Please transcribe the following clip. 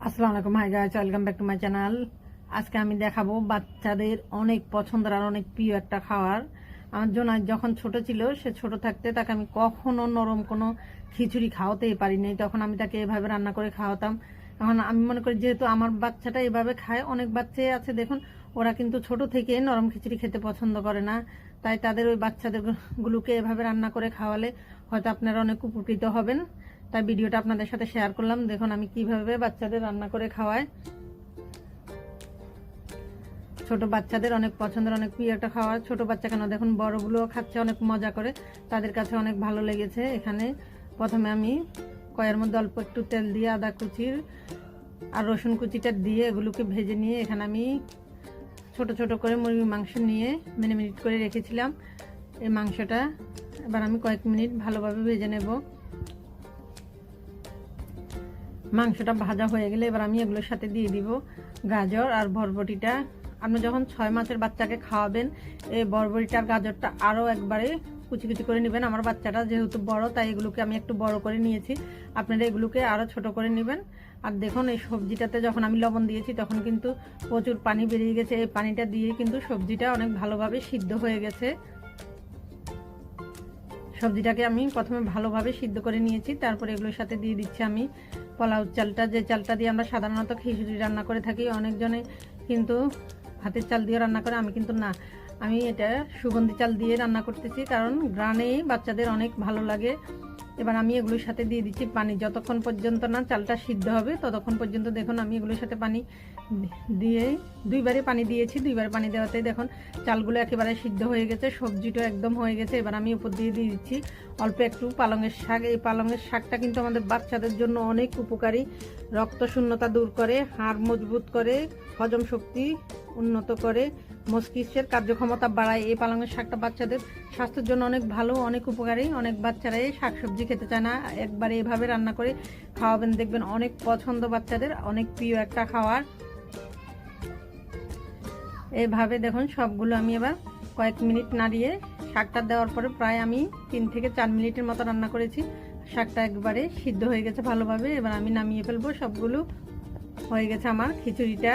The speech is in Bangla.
আসসালামু আলাইকুম, hi guys, welcome back to my channel. আজকে আমি দেখাবো বাচ্চাদের অনেক পছন্দের আর অনেক প্রিয় একটা খাবার। আমার জন্য যখন ছোট ছিল, সে ছোট থাকতে তাকে আমি কখনো নরম কোনো খিচুড়ি খাওয়াতেই পারিনি। তখন আমি তাকে এভাবে রান্না করে খাওয়াতাম। এখন আমি মনে করি যেহেতু আমার বাচ্চাটা এভাবে খায়, অনেক বাচ্চাই আছে দেখুন, ওরা কিন্তু ছোট থেকে নরম খিচুড়ি খেতে পছন্দ করে না। তাই তাদের ওই বাচ্চাদের গুলোকে এভাবে রান্না করে খাওয়ালে হয়তো আপনারা অনেক উপকৃত হবেন। তাই ভিডিওটা আপনাদের সাথে শেয়ার করলাম। দেখুন আমি কিভাবে বাচ্চাদের রান্না করে খাওয়াই। ছোট বাচ্চাদের অনেক পছন্দের, অনেক প্রিয় একটা খাবার। ছোট বাচ্চা কেন, দেখুন বড়গুলোও খাচ্ছে অনেক মজা করে, তাদের কাছে অনেক ভালো লেগেছে। এখানে প্রথমে আমি কয়ের মধ্যে অল্প একটু তেল দিয়ে আদা কুচির আর রসুন কুচিটা দিয়ে এগুলোকে ভেজে নিয়ে এখানে আমি ছোট ছোট করে মুরগির মাংস নিয়ে মিনিট করে রেখেছিলাম। এই মাংসটা এবার আমি কয়েক মিনিট ভালোভাবে ভেজে নেব। মাংসটা ভাজা হয়ে গেলে এবার আমি এগুলোর সাথে দিয়ে দিব গাজর আর বরবটিটা। আপনি যখন 6 মাসের বাচ্চাকে খাওয়াবেন, এই বরবটিটা আর গাজরটা আরও একবারে কুচি কুচি করে নেবেন। আমার বাচ্চাটা যেহেতু বড়, তাই এগুলোকে আমি একটু বড় করে নিয়েছি। আপনারা এগুলোকে আরও ছোট করে নেবেন। আর দেখুন এই সবজিটাতে যখন আমি লবণ দিয়েছি তখন কিন্তু প্রচুর পানি বেরিয়ে গেছে। এই পানিটা দিয়ে কিন্তু সবজিটা অনেক ভালোভাবে সিদ্ধ হয়ে গেছে। সবজিটাকে আমি প্রথমে ভালোভাবে সিদ্ধ করে নিয়েছি, তারপরে এগুলোর সাথে দিয়ে দিচ্ছি আমি পোলাও চালটা, যে চালটা দিয়ে আমরা সাধারণত খিচুড়ি রান্না করে থাকি। অনেকজনে কিন্তু ভাতের চাল দিয়ে রান্না করে, আমি কিন্তু না, আমি এটা সুগন্ধি চাল দিয়ে রান্না করতেছি, কারণ গ্রানেই বাচ্চাদের অনেক ভালো লাগে। এবার আমি এগুলোর সাথে দিয়ে দিচ্ছি পানি। যতক্ষণ পর্যন্ত না চালটা সিদ্ধ হবে ততক্ষণ পর্যন্ত দেখুন আমি এগুলোর সাথে পানি দিয়ে দুইবারে পানি দিয়েছি। দুইবার পানি দেওয়াতে দেখুন চালগুলো একেবারে সিদ্ধ হয়ে গেছে, সবজিটা একদম হয়ে গেছে। এবার আমি উপর দিয়ে দিচ্ছি অল্প একটু পালংয়ের শাক। এই পালংয়ের শাকটা কিন্তু আমাদের বাচ্চাদের জন্য অনেক উপকারী। রক্ত শূন্যতা দূর করে, হাড় মজবুত করে, হজম শক্তি উন্নত করে, মস্তিষ্কের কার্যক্ষমতা বাড়ায়। এই পালংয়ের শাকটা বাচ্চাদের স্বাস্থ্যের জন্য অনেক ভালো, অনেক উপকারী। অনেক বাচ্চারাই শাকসবজি খেতে চায় না, একবারে এভাবে রান্না করে খাওয়াবেন, দেখবেন অনেক পছন্দ বাচ্চাদের, অনেক প্রিয় একটা খাবার। এইভাবে দেখুন সবগুলো আমি এবার কয়েক মিনিট নাড়িয়ে শাকটা দেওয়ার পরে প্রায় আমি 3 থেকে 4 মিনিটের মতো রান্না করেছি। শাকটা একবারে সিদ্ধ হয়ে গেছে ভালোভাবে। এবার আমি নামিয়ে ফেলবো। সবগুলো হয়ে গেছে আমার খিচুড়িটা